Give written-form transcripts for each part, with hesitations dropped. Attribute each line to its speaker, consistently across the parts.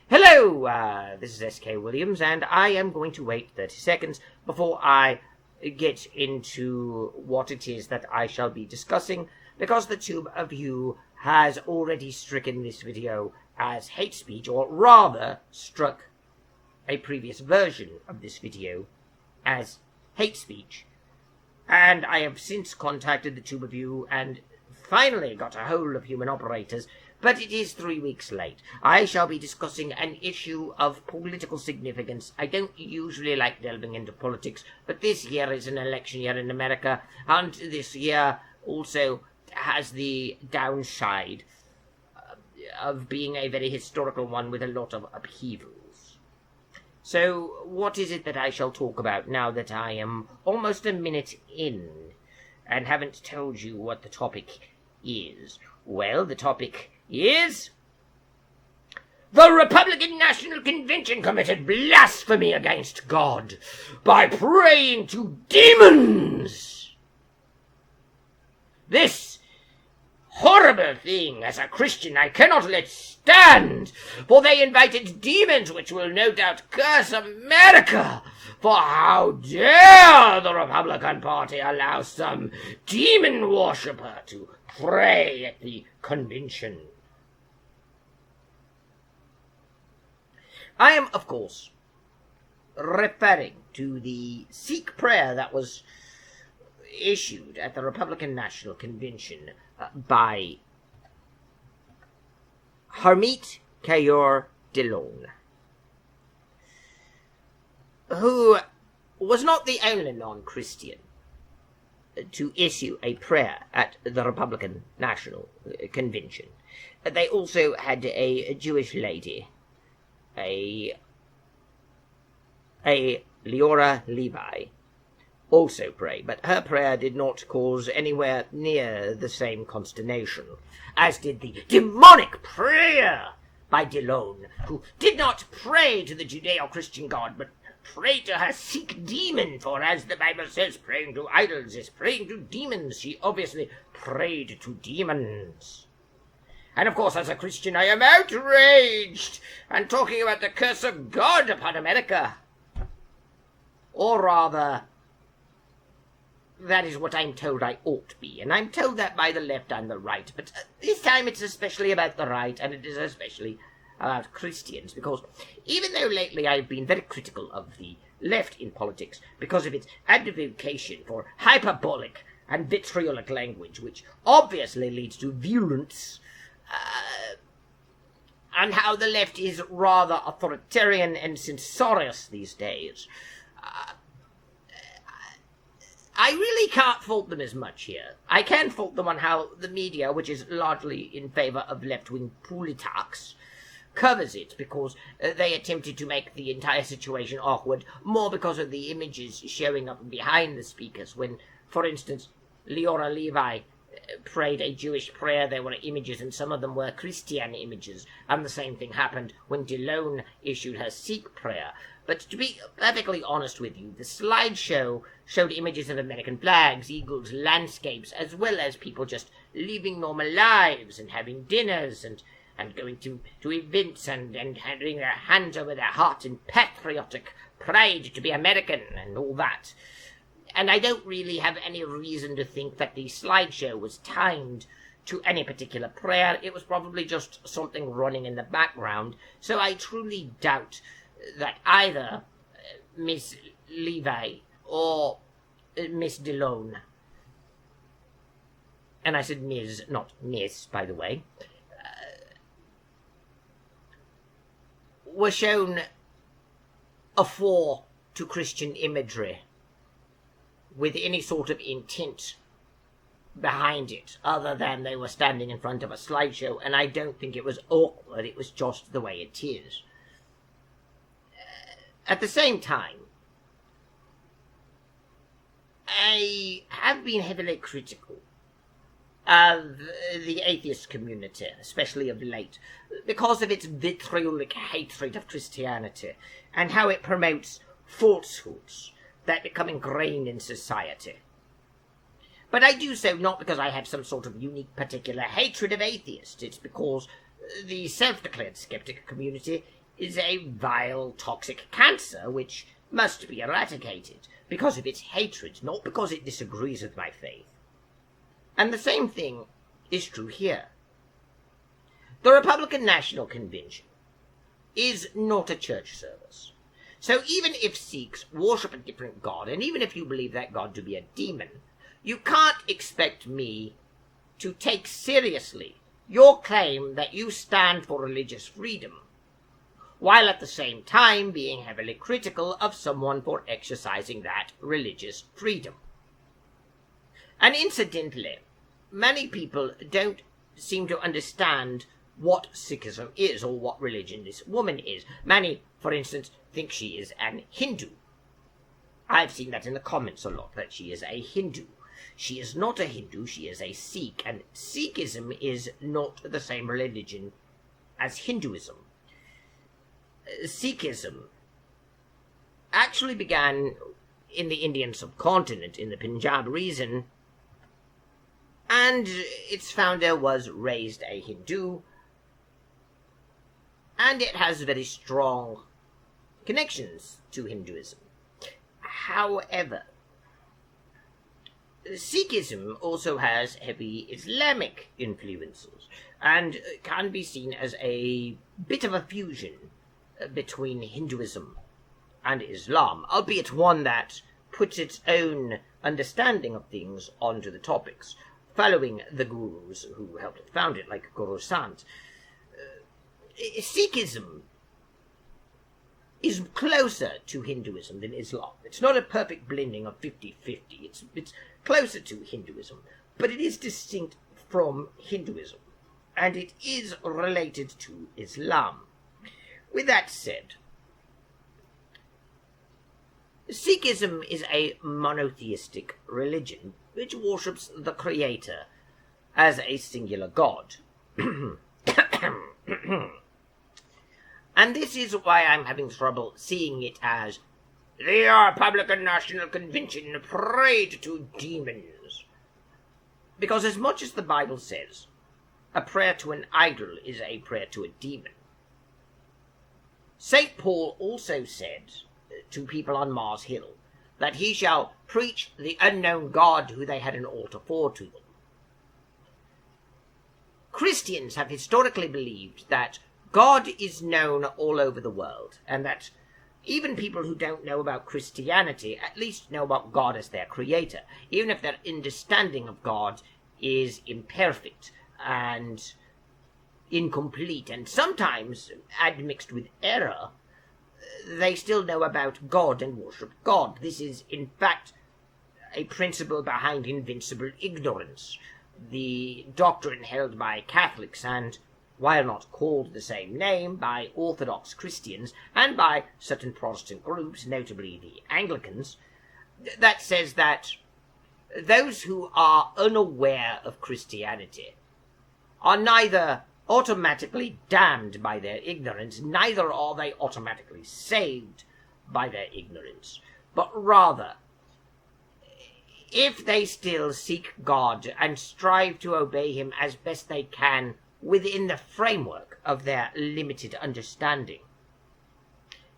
Speaker 1: Hello, this is S.K. Williams, and I am going to wait 30 seconds before I get into what it is that I shall be discussing, because the tube of you has already stricken this video as hate speech, or rather struck a previous version of this video as hate speech. And I have since contacted the tube of you and finally got a hold of human operators, but it is 3 weeks late. I shall be discussing an issue of political significance. I don't usually like delving into politics, but this year is an election year in America, and this year also has the downside of being a very historical one with a lot of upheavals. So, what is it that I shall talk about now that I am almost a minute in and haven't told you what the topic is? Well, the topic is the Republican National Convention committed blasphemy against God by praying to demons. This horrible thing, as a Christian, I cannot let stand, for they invited demons which will no doubt curse America. For how dare the Republican Party allow some demon worshipper to pray at the convention? I am, of course, referring to the Sihk prayer that was issued at the Republican National Convention by Harmeet Kaur Dillon, who was not the only non-Christian to issue a prayer at the Republican National Convention. They also had a Jewish lady, a Leora Levi, also pray, but her prayer did not cause anywhere near the same consternation as did the demonic prayer by Dillon, who did not pray to the Judeo-Christian God, but prayed to her Sikh demon, for as the Bible says, praying to idols is praying to demons. She obviously prayed to demons. And of course, as a Christian, I am outraged and talking about the curse of God upon America. Or rather, that is what I'm told I ought to be, and I'm told that by the left and the right. But this time it's especially about the right, and it is especially about Christians, because even though lately I've been very critical of the left in politics because of its advocation for hyperbolic and vitriolic language, which obviously leads to violence, and how the left is rather authoritarian and censorious these days, I really can't fault them as much here. I can fault them on how the media, which is largely in favour of left-wing politics, covers it, because they attempted to make the entire situation awkward, more because of the images showing up behind the speakers. When, for instance, Leora Levi prayed a Jewish prayer, there were images, and some of them were Christian images, and the same thing happened when Dillon issued her Sikh prayer. But to be perfectly honest with you, the slideshow showed images of American flags, eagles, landscapes, as well as people just living normal lives and having dinners and going to events and having their hands over their heart in patriotic pride to be American and all that. And I don't really have any reason to think that the slideshow was timed to any particular prayer. It was probably just something running in the background. So I truly doubt that either Miss Levi or Miss Dillon, and I said Ms., not Miss, by the way, were shown a fore to Christian imagery with any sort of intent behind it, other than they were standing in front of a slideshow, and I don't think it was awkward, it was just the way it is. At the same time, I have been heavily critical of the atheist community, especially of late, because of its vitriolic hatred of Christianity and how it promotes falsehoods that become ingrained in society. But I do so not because I have some sort of unique particular hatred of atheists. It's because the self-declared skeptic community is a vile, toxic cancer which must be eradicated because of its hatred, not because it disagrees with my faith. And the same thing is true here. The Republican National Convention is not a church service. So even if Sikhs worship a different god, and even if you believe that god to be a demon, you can't expect me to take seriously your claim that you stand for religious freedom, while at the same time being heavily critical of someone for exercising that religious freedom. And incidentally, many people don't seem to understand what Sikhism is or what religion this woman is. Many, for instance, think she is an Hindu. I've seen that in the comments a lot, that she is a Hindu. She is not a Hindu, she is a Sikh, and Sikhism is not the same religion as Hinduism. Sikhism actually began in the Indian subcontinent, in the Punjab region, and its founder was raised a Hindu, and it has very strong connections to Hinduism. However, Sikhism also has heavy Islamic influences and can be seen as a bit of a fusion between Hinduism and Islam, albeit one that puts its own understanding of things onto the topics, following the gurus who helped found it, like Guru Sant. Sikhism is closer to Hinduism than Islam. It's not a perfect blending of 50-50. It's closer to Hinduism, but it is distinct from Hinduism, and it is related to Islam. With that said, Sikhism is a monotheistic religion which worships the Creator as a singular God. And this is why I'm having trouble seeing it as the Republican National Convention prayed to demons. Because as much as the Bible says, a prayer to an idol is a prayer to a demon, St. Paul also said to people on Mars Hill that he shall preach the unknown God who they had an altar for to them. Christians have historically believed that God is known all over the world, and that even people who don't know about Christianity at least know about God as their creator, even if their understanding of God is imperfect and incomplete, and sometimes admixed with error. They still know about God and worship God. This is, in fact, a principle behind invincible ignorance, the doctrine held by Catholics and, while not called the same name, by Orthodox Christians and by certain Protestant groups, notably the Anglicans, that says that those who are unaware of Christianity are neither automatically damned by their ignorance, neither are they automatically saved by their ignorance, but rather, if they still seek God and strive to obey him as best they can within the framework of their limited understanding,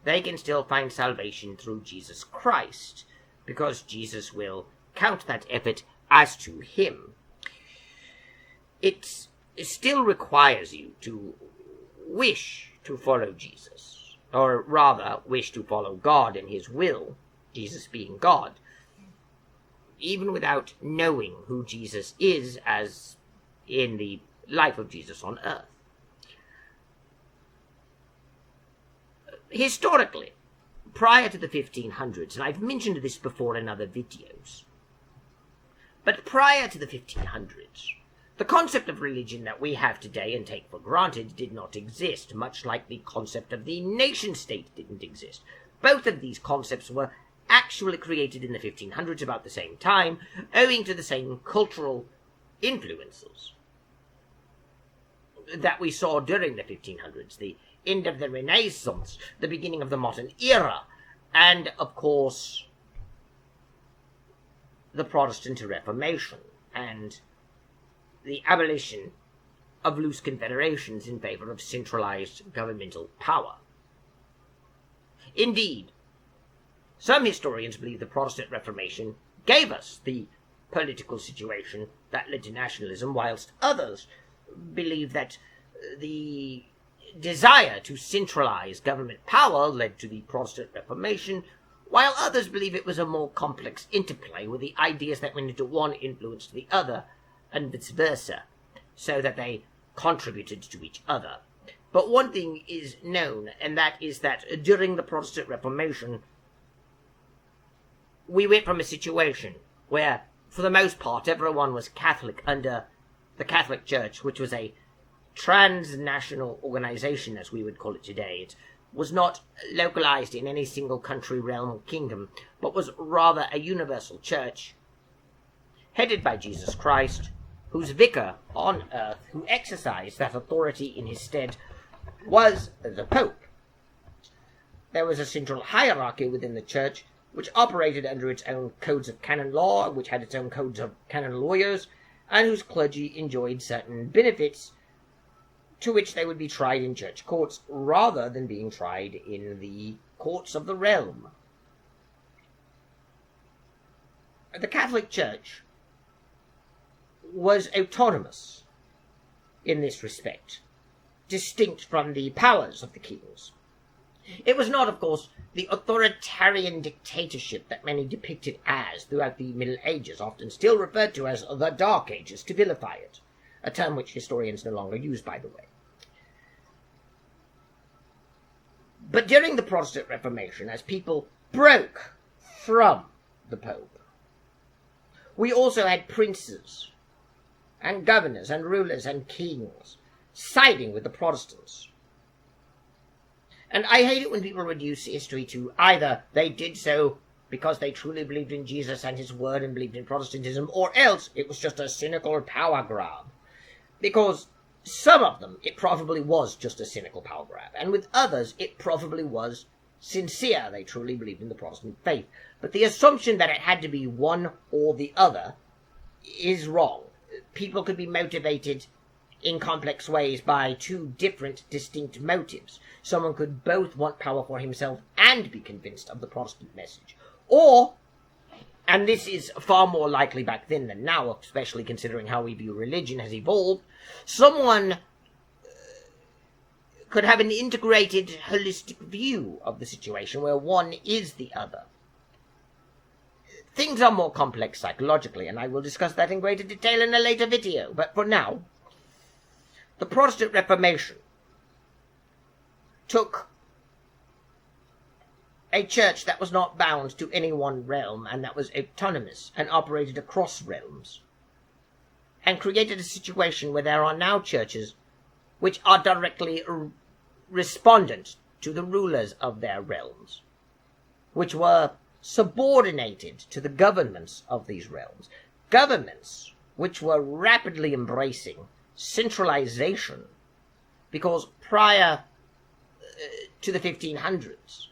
Speaker 1: they can still find salvation through Jesus Christ, because Jesus will count that effort as to him. It still requires you to wish to follow Jesus, or rather, wish to follow God and his will, Jesus being God, even without knowing who Jesus is as in the life of Jesus on earth. Historically, prior to the 1500s, and I've mentioned this before in other videos, but prior to the 1500s, the concept of religion that we have today and take for granted did not exist, much like the concept of the nation-state didn't exist. Both of these concepts were actually created in the 1500s about the same time, owing to the same cultural influences that we saw during the 1500s, the end of the Renaissance, the beginning of the modern era, and, of course, the Protestant Reformation, and the abolition of loose confederations in favor of centralized governmental power. Indeed, some historians believe the Protestant Reformation gave us the political situation that led to nationalism, whilst others believe that the desire to centralize government power led to the Protestant Reformation, while others believe it was a more complex interplay where the ideas that went into one influenced the other, and vice versa, so that they contributed to each other. But one thing is known, and that is that during the Protestant Reformation, we went from a situation where, for the most part, everyone was Catholic under the Catholic Church, which was a transnational organization, as we would call it today. It was not localized in any single country, realm, or kingdom, but was rather a universal church, headed by Jesus Christ, whose vicar on earth, who exercised that authority in his stead, was the Pope. There was a central hierarchy within the church, which operated under its own codes of canon law, which had its own codes of canon lawyers, and whose clergy enjoyed certain benefits to which they would be tried in church courts rather than being tried in the courts of the realm. The Catholic Church was autonomous in this respect, distinct from the powers of the kings. It was not, of course, the authoritarian dictatorship that many depict it as throughout the Middle Ages, often still referred to as the Dark Ages to vilify it, a term which historians no longer use, by the way. But during the Protestant Reformation, as people broke from the Pope, we also had princes and governors and rulers and kings siding with the Protestants. And I hate it when people reduce history to either they did so because they truly believed in Jesus and his word and believed in Protestantism, or else it was just a cynical power grab. Because some of them, it probably was just a cynical power grab, and with others, it probably was sincere. They truly believed in the Protestant faith. But the assumption that it had to be one or the other is wrong. People could be motivated in complex ways by two different, distinct motives. Someone could both want power for himself and be convinced of the Protestant message. Or, and this is far more likely back then than now, especially considering how we view religion has evolved, someone could have an integrated, holistic view of the situation where one is the other. Things are more complex psychologically, and I will discuss that in greater detail in a later video. But for now, the Protestant Reformation took a church that was not bound to any one realm and that was autonomous and operated across realms, and created a situation where there are now churches which are directly respondent to the rulers of their realms, which were subordinated to the governments of these realms, governments which were rapidly embracing centralization, because prior to the 1500s,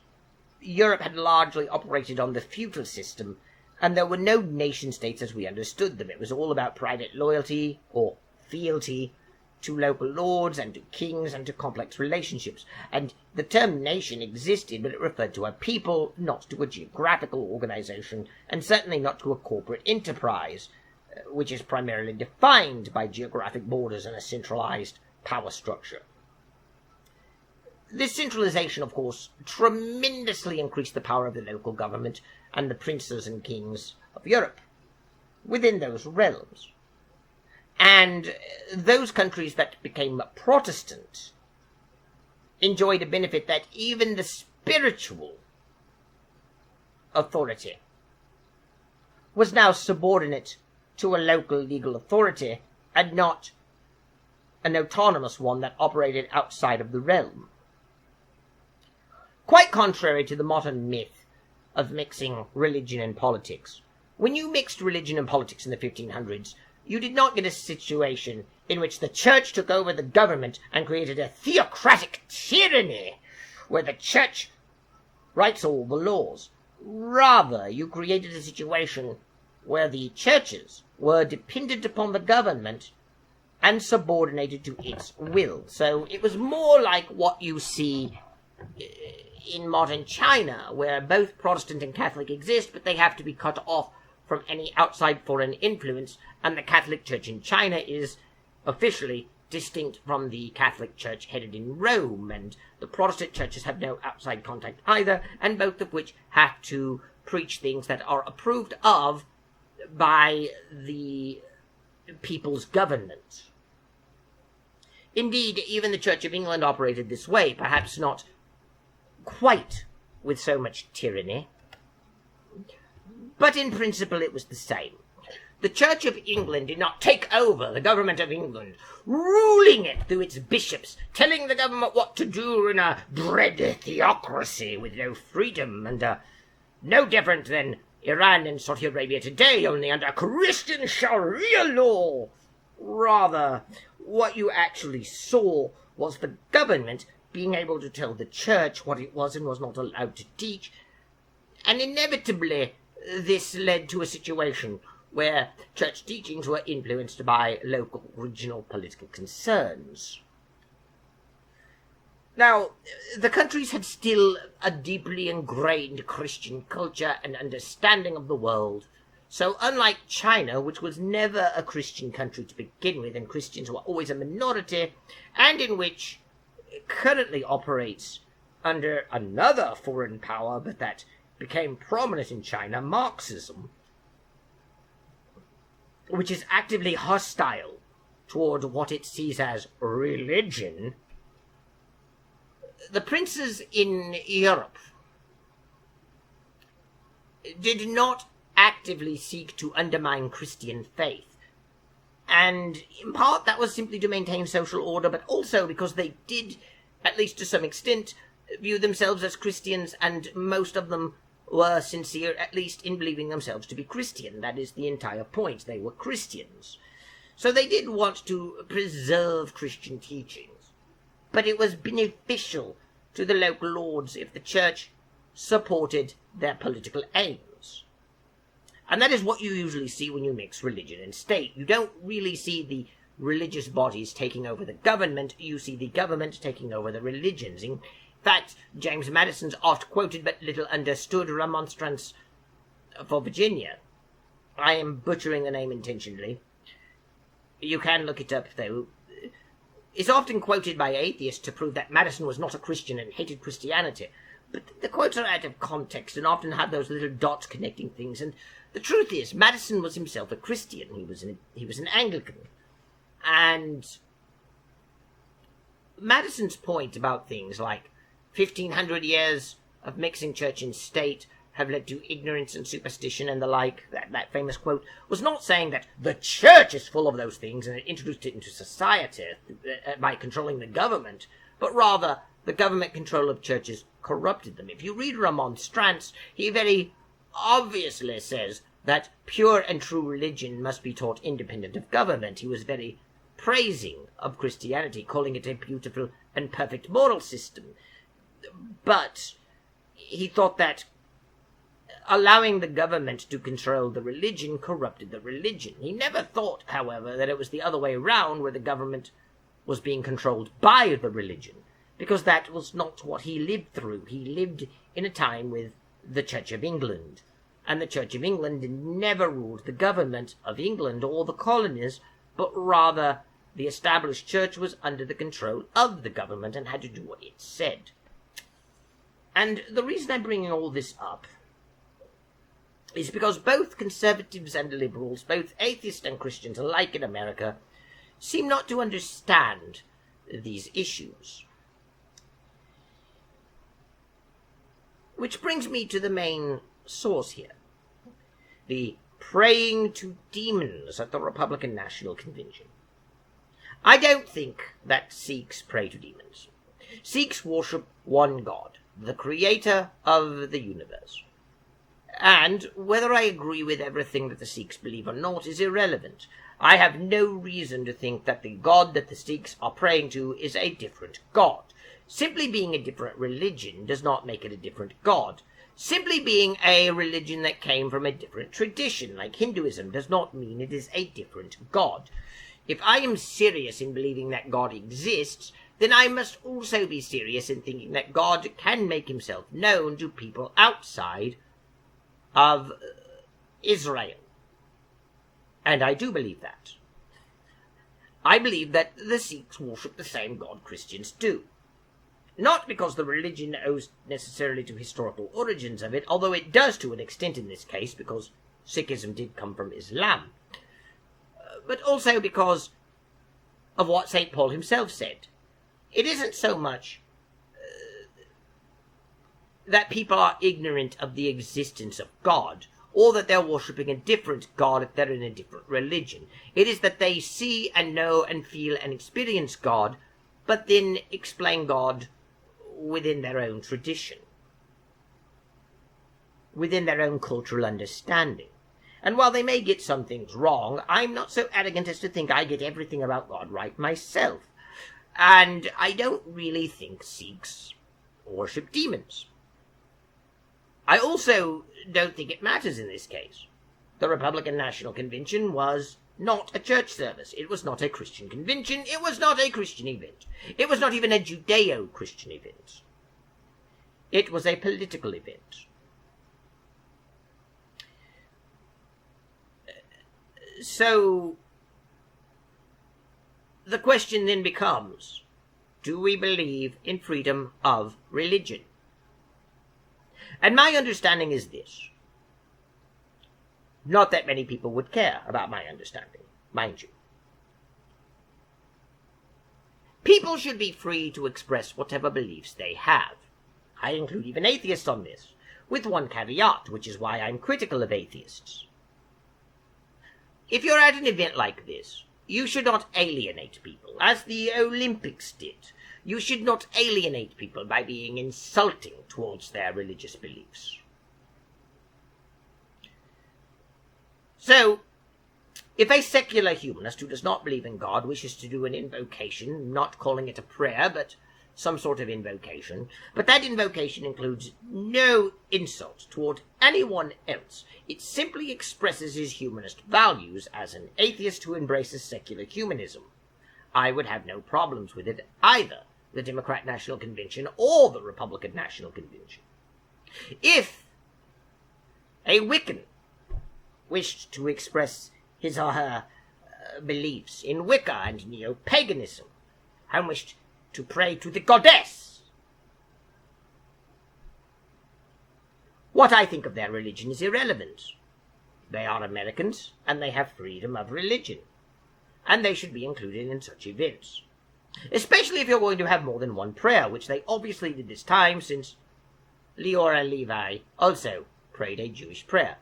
Speaker 1: Europe had largely operated on the feudal system, and there were no nation-states as we understood them. It was all about private loyalty, or fealty, to local lords and to kings and to complex relationships. And the term nation existed, but it referred to a people, not to a geographical organization, and certainly not to a corporate enterprise, which is primarily defined by geographic borders and a centralized power structure. This centralization, of course, tremendously increased the power of the local government and the princes and kings of Europe within those realms. And those countries that became Protestant enjoyed a benefit that even the spiritual authority was now subordinate to a local legal authority and not an autonomous one that operated outside of the realm. Quite contrary to the modern myth of mixing religion and politics, when you mixed religion and politics in the 1500s, you did not get a situation in which the church took over the government and created a theocratic tyranny where the church writes all the laws. Rather, you created a situation where the churches were dependent upon the government and subordinated to its will. So it was more like what you see in modern China, where both Protestant and Catholic exist, but they have to be cut off from any outside foreign influence, and the Catholic Church in China is officially distinct from the Catholic Church headed in Rome, and the Protestant churches have no outside contact either, and both of which have to preach things that are approved of by the people's government. Indeed, even the Church of England operated this way, perhaps not quite with so much tyranny, but in principle it was the same. The Church of England did not take over the government of England, ruling it through its bishops, telling the government what to do in a bred theocracy with no freedom, and no different than Iran and Saudi Arabia today, only under Christian Sharia law. Rather, what you actually saw was the government being able to tell the church what it was and was not allowed to teach, and inevitably this led to a situation where church teachings were influenced by local regional political concerns. Now, the countries had still a deeply ingrained Christian culture and understanding of the world, so unlike China, which was never a Christian country to begin with, and Christians were always a minority, and in which currently operates under another foreign power, but that became prominent in China, Marxism, which is actively hostile toward what it sees as religion. The princes in Europe did not actively seek to undermine Christian faith, and in part that was simply to maintain social order, but also because they did, at least to some extent, view themselves as Christians, and most of them were sincere, at least in believing themselves to be Christian. That is the entire point. They were Christians. So they did want to preserve Christian teachings. But it was beneficial to the local lords if the church supported their political aims. And that is what you usually see when you mix religion and state. You don't really see the religious bodies taking over the government. You see the government taking over the religions. In fact, James Madison's oft-quoted but little understood remonstrance for Virginia. I am butchering the name intentionally. You can look it up, though. It's often quoted by atheists to prove that Madison was not a Christian and hated Christianity. But the quotes are out of context and often have those little dots connecting things. And the truth is, Madison was himself a Christian. He was an Anglican. And Madison's point about things like 1,500 years of mixing church and state have led to ignorance and superstition and the like, that famous quote, was not saying that the church is full of those things and it introduced it into society by controlling the government, but rather the government control of churches corrupted them. If you read Remonstrance, he very obviously says that pure and true religion must be taught independent of government. He was very praising of Christianity, calling it a beautiful and perfect moral system. But he thought that allowing the government to control the religion corrupted the religion. He never thought, however, that it was the other way around, where the government was being controlled by the religion, because that was not what he lived through. He lived in a time with the Church of England, and the Church of England never ruled the government of England or the colonies, but rather the established church was under the control of the government and had to do what it said. And the reason I'm bringing all this up is because both conservatives and liberals, both atheists and Christians alike in America, seem not to understand these issues. Which brings me to the main source here. The praying to demons at the Republican National Convention. I don't think that Sikhs pray to demons. Sikhs worship one God, the creator of the universe. And whether I agree with everything that the Sikhs believe or not is irrelevant. I have no reason to think that the God that the Sikhs are praying to is a different God. Simply being a different religion does not make it a different God. Simply being a religion that came from a different tradition, like Hinduism, does not mean it is a different God. If I am serious in believing that God exists, then I must also be serious in thinking that God can make himself known to people outside of Israel. And I do believe that. I believe that the Sikhs worship the same God Christians do. Not because the religion owes necessarily to historical origins of it, although it does to an extent in this case, because Sikhism did come from Islam, but also because of what St. Paul himself said. It isn't so much that people are ignorant of the existence of God, or that they're worshipping a different God if they're in a different religion. It is that they see and know and feel and experience God, but then explain God within their own tradition, within their own cultural understanding. And while they may get some things wrong, I'm not so arrogant as to think I get everything about God right myself. And I don't really think Sikhs worship demons. I also don't think it matters in this case. The Republican National Convention was not a church service. It was not a Christian convention. It was not a Christian event. It was not even a Judeo-Christian event. It was a political event. So, the question then becomes, do we believe in freedom of religion? And my understanding is this. Not that many people would care about my understanding, mind you. People should be free to express whatever beliefs they have. I include even atheists on this, with one caveat, which is why I'm critical of atheists. If you're at an event like this, you should not alienate people, as the Olympics did. You should not alienate people by being insulting towards their religious beliefs. So, if a secular humanist who does not believe in God wishes to do an invocation, not calling it a prayer, but some sort of invocation, but that invocation includes no insult toward anyone else, it simply expresses his humanist values as an atheist who embraces secular humanism, I would have no problems with it either, the Democrat National Convention or the Republican National Convention. If a Wiccan wished to express his or her beliefs in Wicca and neo-paganism, and wished to pray to the goddess, what I think of their religion is irrelevant. They are Americans, and they have freedom of religion, and they should be included in such events. Especially if you're going to have more than one prayer, which they obviously did this time, since Leora Levi also prayed a Jewish prayer,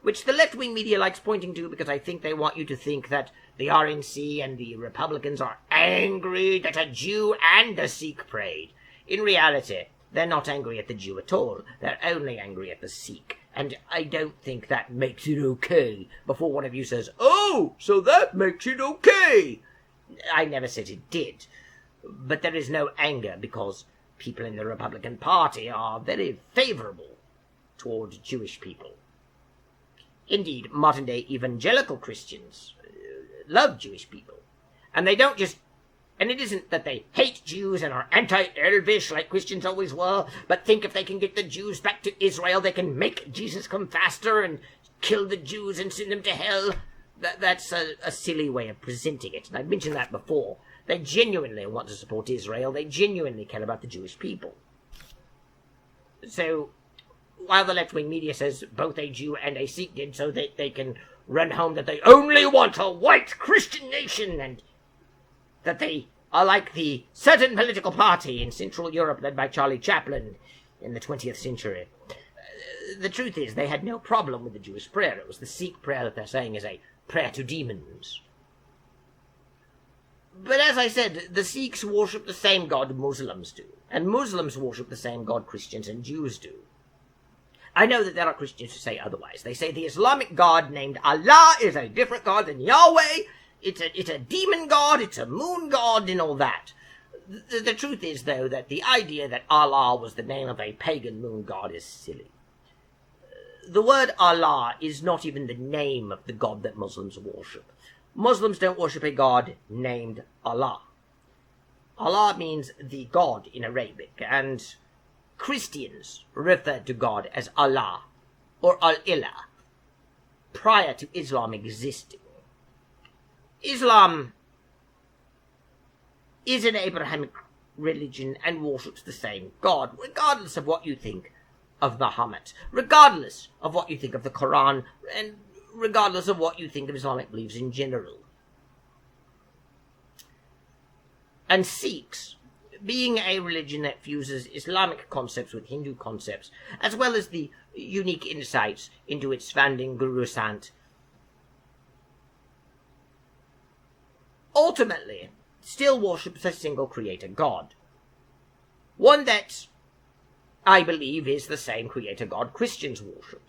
Speaker 1: which the left-wing media likes pointing to because I think they want you to think that the RNC and the Republicans are angry that a Jew and a Sikh prayed. In reality, they're not angry at the Jew at all. They're only angry at the Sikh. And I don't think that makes it okay. Before one of you says, "Oh, so that makes it okay." I never said it did. But there is no anger because people in the Republican Party are very favorable toward Jewish people. Indeed, modern-day evangelical Christians love Jewish people. And they don't just... And it isn't that they hate Jews and are anti-Elvish like Christians always were, but think if they can get the Jews back to Israel, they can make Jesus come faster and kill the Jews and send them to hell. That's a silly way of presenting it. And I've mentioned that before. They genuinely want to support Israel. They genuinely care about the Jewish people. So, while the left-wing media says both a Jew and a Sikh did so that they can run home that they only want a white Christian nation and that they are like the certain political party in Central Europe led by Charlie Chaplin in the 20th century. The truth is they had no problem with the Jewish prayer. It was the Sikh prayer that they're saying is a prayer to demons. But as I said, the Sikhs worship the same God Muslims do, and Muslims worship the same God Christians and Jews do. I know that there are Christians who say otherwise. They say the Islamic God named Allah is a different God than Yahweh. It's a demon god, it's a moon god, and all that. The truth is, though, that the idea that Allah was the name of a pagan moon god is silly. The word Allah is not even the name of the God that Muslims worship. Muslims don't worship a God named Allah. Allah means the God in Arabic, and Christians refer to God as Allah or Al-Ilah prior to Islam existing. Islam is an Abrahamic religion and worships the same God, regardless of what you think of Muhammad, regardless of what you think of the Quran, and regardless of what you think of Islamic beliefs in general. And Sikhs, being a religion that fuses Islamic concepts with Hindu concepts, as well as the unique insights into its founding Guru Sant, ultimately still worships a single creator God. One that I believe is the same creator God Christians worship.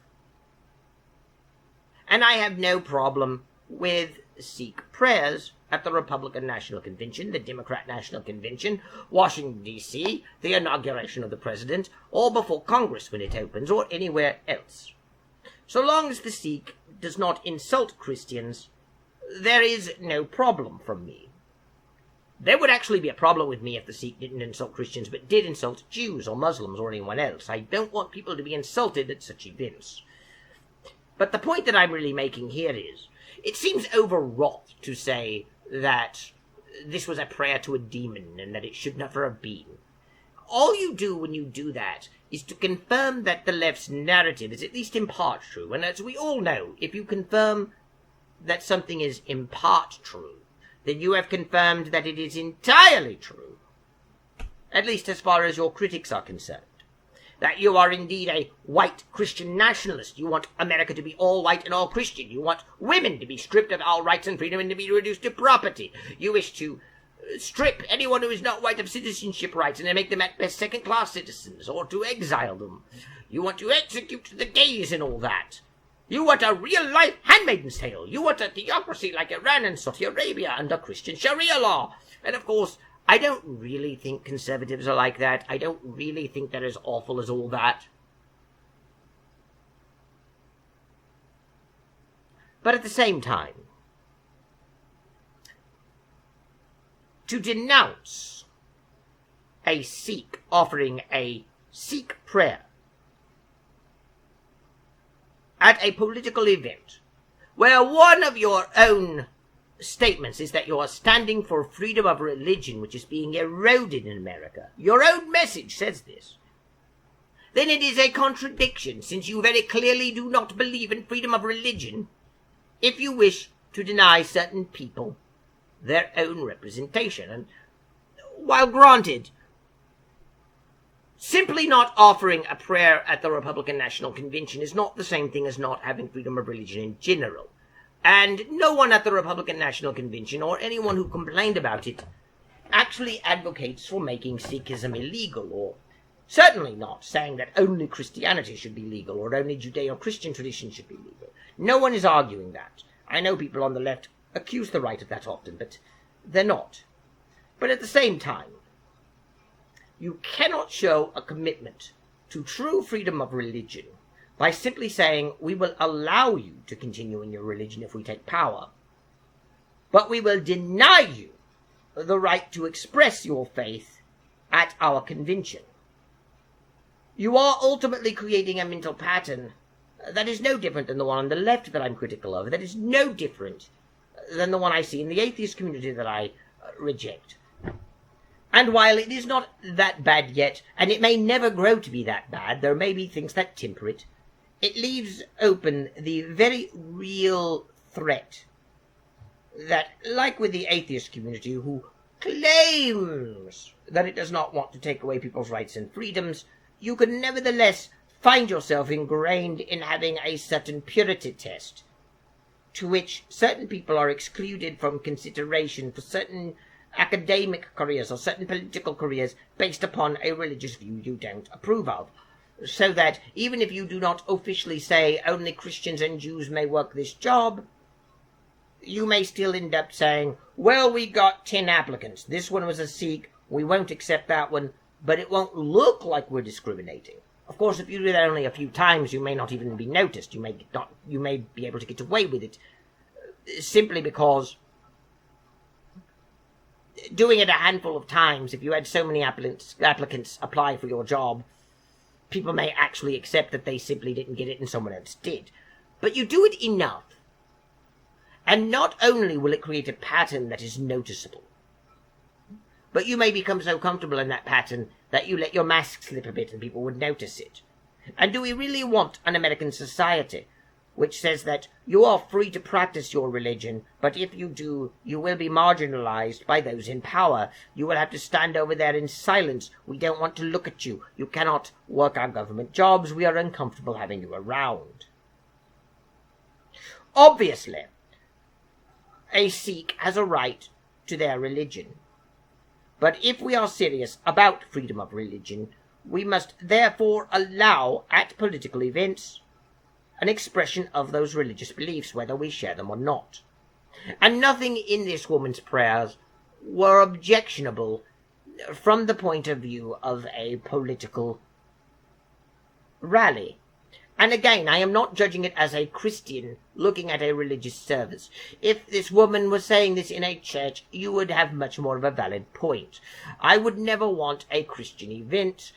Speaker 1: And I have no problem with Sikh prayers at the Republican National Convention, the Democrat National Convention, Washington, D.C., the inauguration of the president, or before Congress when it opens, or anywhere else. So long as the Sikh does not insult Christians, there is no problem from me. There would actually be a problem with me if the Sikh didn't insult Christians, but did insult Jews or Muslims or anyone else. I don't want people to be insulted at such events. But the point that I'm really making here is, it seems overwrought to say that this was a prayer to a demon and that it should never have been. All you do when you do that is to confirm that the left's narrative is at least in part true. And as we all know, if you confirm that something is in part true, then you have confirmed that it is entirely true, at least as far as your critics are concerned. That you are indeed a white Christian nationalist. You want America to be all white and all Christian. You want women to be stripped of all rights and freedom and to be reduced to property. You wish to strip anyone who is not white of citizenship rights and to make them at best second-class citizens, or to exile them. You want to execute the gays and all that. You want a real-life Handmaid's Tale. You want a theocracy like Iran and Saudi Arabia under Christian Sharia law. And of course, I don't really think conservatives are like that. I don't really think they're as awful as all that. But at the same time, to denounce a Sikh offering a Sikh prayer at a political event where one of your own statements is that you are standing for freedom of religion, which is being eroded in America. Your own message says this. Then it is a contradiction, since you very clearly do not believe in freedom of religion, if you wish to deny certain people their own representation. And while granted, simply not offering a prayer at the Republican National Convention is not the same thing as not having freedom of religion in general. And no one at the Republican National Convention, or anyone who complained about it, actually advocates for making Sikhism illegal, or certainly not saying that only Christianity should be legal, or only Judeo-Christian tradition should be legal. No one is arguing that. I know people on the left accuse the right of that often, but they're not. But at the same time, you cannot show a commitment to true freedom of religion by simply saying, we will allow you to continue in your religion if we take power, but we will deny you the right to express your faith at our convention. You are ultimately creating a mental pattern that is no different than the one on the left that I'm critical of, that is no different than the one I see in the atheist community that I reject. And while it is not that bad yet, and it may never grow to be that bad, there may be things that temper it, it leaves open the very real threat that, like with the atheist community, who claims that it does not want to take away people's rights and freedoms, you can nevertheless find yourself ingrained in having a certain purity test, to which certain people are excluded from consideration for certain academic careers or certain political careers based upon a religious view you don't approve of. So that even if you do not officially say only Christians and Jews may work this job, you may still end up saying, well, we got 10 applicants. This one was a Sikh. We won't accept that one, but it won't look like we're discriminating. Of course, if you do that only a few times, you may not even be noticed. You may be able to get away with it simply because doing it a handful of times, if you had so many applicants apply for your job, people may actually accept that they simply didn't get it and someone else did. But you do it enough, and not only will it create a pattern that is noticeable, but you may become so comfortable in that pattern that you let your mask slip a bit and people would notice it. And do we really want an American society which says that you are free to practice your religion, but if you do, you will be marginalized by those in power. You will have to stand over there in silence. We don't want to look at you. You cannot work our government jobs. We are uncomfortable having you around. Obviously, a Sikh has a right to their religion. But if we are serious about freedom of religion, we must therefore allow at political events an expression of those religious beliefs, whether we share them or not. And nothing in this woman's prayers were objectionable from the point of view of a political rally. And again, I am not judging it as a Christian looking at a religious service. If this woman was saying this in a church, you would have much more of a valid point. I would never want a Christian event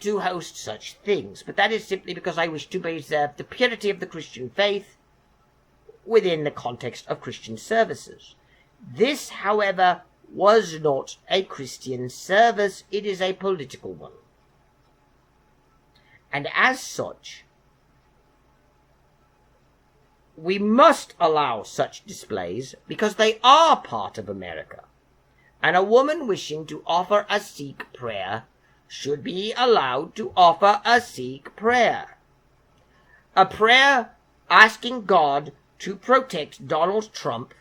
Speaker 1: to host such things, but that is simply because I wish to preserve the purity of the Christian faith within the context of Christian services. This, however, was not a Christian service. It is a political one. And as such, we must allow such displays because they are part of America. And a woman wishing to offer a Sikh prayer should be allowed to offer a Sikh prayer. A prayer asking God to protect Donald Trump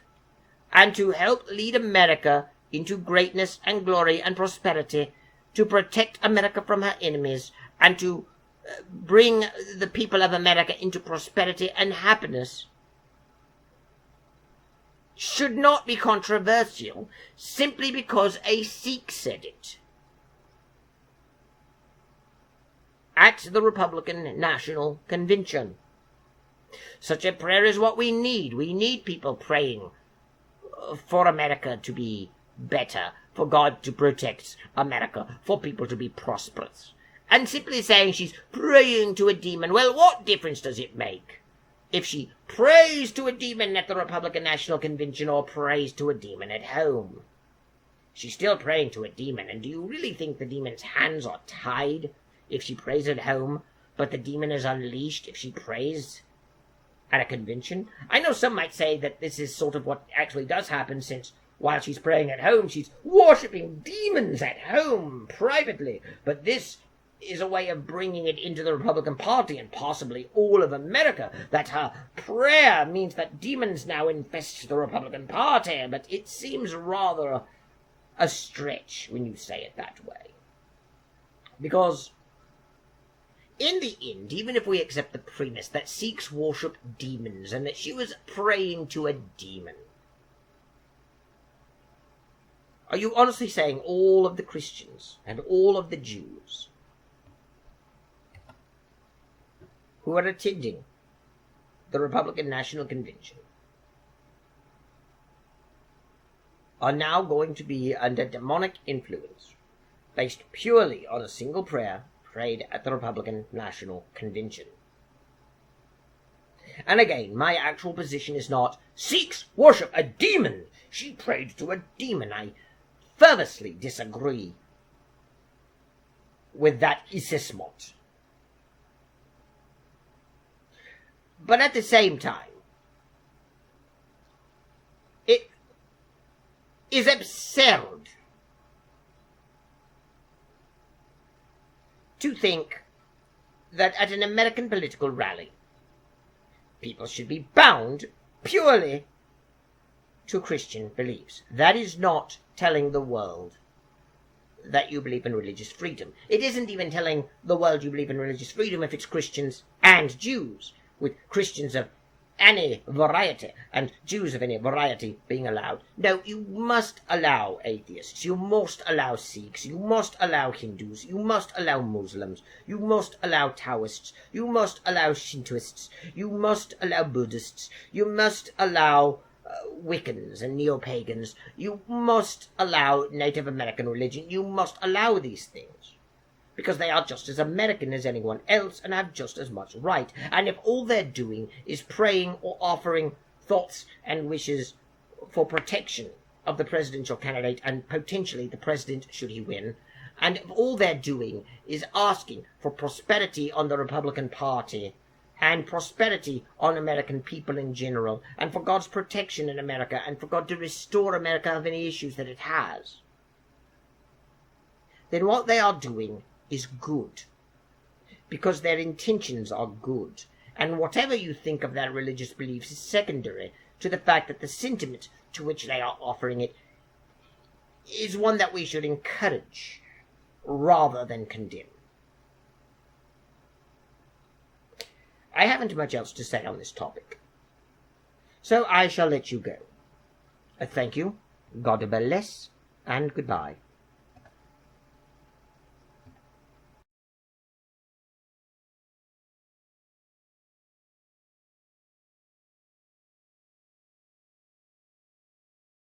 Speaker 1: and to help lead America into greatness and glory and prosperity, to protect America from her enemies, and to bring the people of America into prosperity and happiness, should not be controversial simply because a Sikh said it at the Republican National Convention. Such a prayer is what we need. We need people praying for America to be better, for God to protect America, for people to be prosperous. And simply saying she's praying to a demon, well, what difference does it make if she prays to a demon at the Republican National Convention or prays to a demon at home? She's still praying to a demon, and do you really think the demon's hands are tied if she prays at home, but the demon is unleashed if she prays at a convention? I know some might say that this is sort of what actually does happen, since while she's praying at home, she's worshipping demons at home privately, but this is a way of bringing it into the Republican Party and possibly all of America, that her prayer means that demons now infest the Republican Party, but it seems rather a stretch when you say it that way. Because in the end, even if we accept the premise that Sikhs worship demons and that she was praying to a demon, are you honestly saying all of the Christians and all of the Jews who are attending the Republican National Convention are now going to be under demonic influence based purely on a single prayer prayed at the Republican National Convention? And again, my actual position is not, Sikhs worship a demon. She prayed to a demon. I fervently disagree with that assessment. But at the same time, it is absurd to think that at an American political rally, people should be bound purely to Christian beliefs. That is not telling the world that you believe in religious freedom. It isn't even telling the world you believe in religious freedom if it's Christians and Jews, with Christians of any variety and Jews of any variety being allowed. No, you must allow atheists, you must allow Sikhs, you must allow Hindus, you must allow Muslims, you must allow Taoists, you must allow Shintoists, you must allow Buddhists, you must allow Wiccans and neo-pagans. You must allow Native American religion. You must allow these things, because they are just as American as anyone else and have just as much right. And if all they're doing is praying or offering thoughts and wishes for protection of the presidential candidate and potentially the president should he win, and if all they're doing is asking for prosperity on the Republican Party and prosperity on American people in general, and for God's protection in America, and for God to restore America of any issues that it has, then what they are doing is good, because their intentions are good. And whatever you think of their religious beliefs is secondary to the fact that the sentiment to which they are offering it is one that we should encourage rather than condemn. I haven't much else to say on this topic, so I shall let you go. Thank you, God bless, and goodbye.